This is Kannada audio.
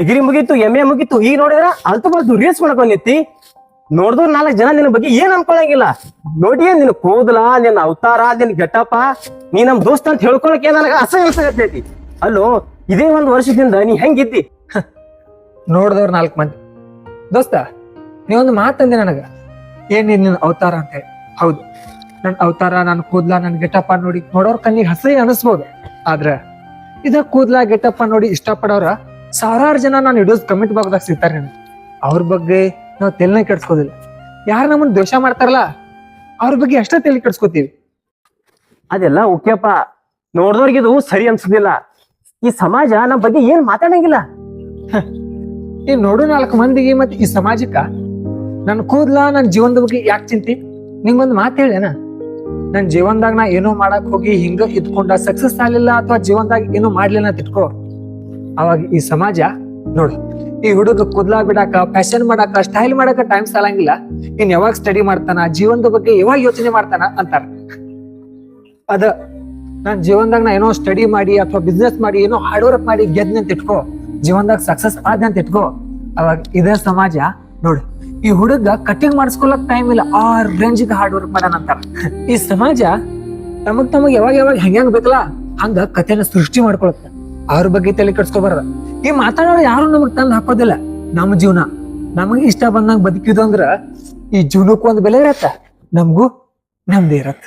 ಡಿಗ್ರಿ ಮುಗೀತು MA ಮುಗೀತು ಈಗ ನೋಡಿದ್ರ ಅಲ್ತು ಬಲ್ತು ರೀಲ್ಸ್ ಮಾಡಕ್ ಬಂದಿತ್ತಿ. ನೋಡಿದ್ರು 4 ಜನ ನಿನ್ನ ಬಗ್ಗೆ ಏನ್ ಅನ್ಕೊಳಂಗಿಲ್ಲ. ನೋಡಿ ನಿನ್ ಕೂದಲ, ನಿನ್ನ ಅವತಾರ, ನಿನ್ ಗೆಟಪ್ಪ, ನೀ ನಮ್ ದೋಸ್ತ ಅಂತ ಹೇಳ್ಕೊಳಕ್ ನನಗ ಅಸಹ್ಯ ಅನ್ಸಕತ್ತೈತಿ. ಅಲ್ಲೋ ಇದೇ 1 ವರ್ಷದಿಂದ ನೀ ಹೆಂಗಿದ್ದಿ? ನೋಡ್ದವ್ರ 4 ಮಂದಿ. ದೋಸ್ತ ನೀವೊಂದು ಮಾತಂದೆ ನನಗ, ಏನ್ ನಿನ್ನ ಅವತಾರ ಅಂತ ಹೇಳಿ. ಹೌದು, ನನ್ ಅವತಾರ, ನನ್ ಕೂದ್ಲ, ನನ್ ಗೆಟಪ್ಪ ನೋಡೋರ್ ಕಣ್ಣಿಗೆ ಅಸಹ್ಯ ಅನಿಸ್ಬೋದು. ಆದ್ರ ಇದ ಕೂದ್ಲ ಗೆಟಪ್ಪ ನೋಡಿ ಇಷ್ಟಪಡೋರ 1000 ಜನ ನಾನು ವಿಡಿಯೋಸ್ ಕಮೆಂಟ್ ಬಾಕ್ದಾಗ ಸಿಗ್ತಾರೆ. ನನಗೆ ಅವ್ರ ಬಗ್ಗೆ ನಾವು ತಲೆನೇ ಕೆಡ್ಸ್ಕೋದಿಲ್ಲ. ಯಾರು ನಮ್ಮನ್ನ ದ್ವೇಷ ಮಾಡ್ತಾರಲ್ಲ ಅವ್ರ ಬಗ್ಗೆ ಅಷ್ಟೇ ತಲೆ ಕೆಡ್ಸ್ಕೋತೀವಿ. ಅದೆಲ್ಲ ಓಕೆಪ್ಪ, ನೋಡ್ದವ್ರಿಗಿದು ಸರಿ ಅನ್ಸುದಿಲ್ಲ. ಈ ಸಮಾಜ ನಮ್ ಬಗ್ಗೆ ಏನ್ ಮಾತಾಡಂಗಿಲ್ಲ. ಈ ನೋಡು 4 ಮಂದಿಗೆ ಮತ್ತೆ ಈ ಸಮಾಜಕ್ಕ ನನ್ ಕೂದ್ಲ, ನನ್ ಜೀವನದ ಬಗ್ಗೆ ಯಾಕೆ ಚಿಂತಿ? ನಿಂಗೊಂದು ಮಾತು ಹೇಳೇನ, ನನ್ ಜೀವನದಾಗ ನಾ ಏನೋ ಮಾಡಕ್ ಹೋಗಿ ಹಿಂಗ ಇದ್ಕೊಂಡ ಸಕ್ಸಸ್ ಆಗ್ಲಿಲ್ಲ ಅಥವಾ ಜೀವನದಾಗ ಏನೋ ಮಾಡ್ಲಿಲ್ಲ ಅಂತ ಇಟ್ಕೋ, ಅವಾಗ ಈ ಸಮಾಜ ನೋಡು ಈ ಹುಡುಗ ಕೂದ್ಲ ಬಿಡಾಕ, ಫ್ಯಾಷನ್ ಮಾಡಾಕ, ಸ್ಟೈಲ್ ಮಾಡಾಕ ಟೈಮ್ ಸಾಲಂಗಿಲ್ಲ, ಇನ್ ಯಾವಾಗ ಸ್ಟಡಿ ಮಾಡ್ತಾನ, ಜೀವನದ ಬಗ್ಗೆ ಯಾವಾಗ ಯೋಚನೆ ಮಾಡ್ತಾನ ಅಂತಾರ. ಅದ ನಾನ್ ಜೀವನದಾಗ ನಾ ಏನೋ ಸ್ಟಡಿ ಮಾಡಿ ಅಥವಾ ಬಿಸ್ನೆಸ್ ಮಾಡಿ ಏನೋ ಹಾರ್ಡ್ ವರ್ಕ್ ಮಾಡಿ ಗೆದ್ನಿ ಅಂತ ಇಟ್ಕೋ, ಜೀವನದಾಗ ಸಕ್ಸಸ್ ಆದ ಅಂತ ಇಟ್ಕೋ, ಅವಾಗ ಇದೇ ಸಮಾಜ ನೋಡಿ ಈ ಹುಡುಗ ಕಟಿಂಗ್ ಮಾಡಿಸ್ಕೊಳಕ್ ಟೈಮ್ ಇಲ್ಲ, ಆ ರೇಂಜಿಗೆ ಹಾರ್ಡ್ ವರ್ಕ್ ಮಾಡಾನ ಅಂತಾರ. ಈ ಸಮಾಜ ತಮಗ್ ಯಾವಾಗ ಹೆಂಗ್ ಬೇಕಲ್ಲ ಹಂಗ ಕಥೆನ ಸೃಷ್ಟಿ ಮಾಡ್ಕೊಳತ್ತ. ಅವ್ರ ಬಗ್ಗೆ ತಲೆ ಕೆಡ್ಸ್ಕೊಬಾರ್ದ. ಈ ಮಾತಾಡೋರು ಯಾರು ನಮಗ್ ತಂದು ಹಾಕೋದಿಲ್ಲ. ನಮ್ಮ ಜೀವನ ನಮಗ್ ಇಷ್ಟ ಬಂದಂಗ ಬದುಕಿದು ಅಂದ್ರ ಈ ಜೀವನಕ್ಕೂ ಒಂದ್ ಬೆಲೆ ಇರತ್ತ, ನಮಗೂ ನಮ್ದೇ ಇರತ್ತ.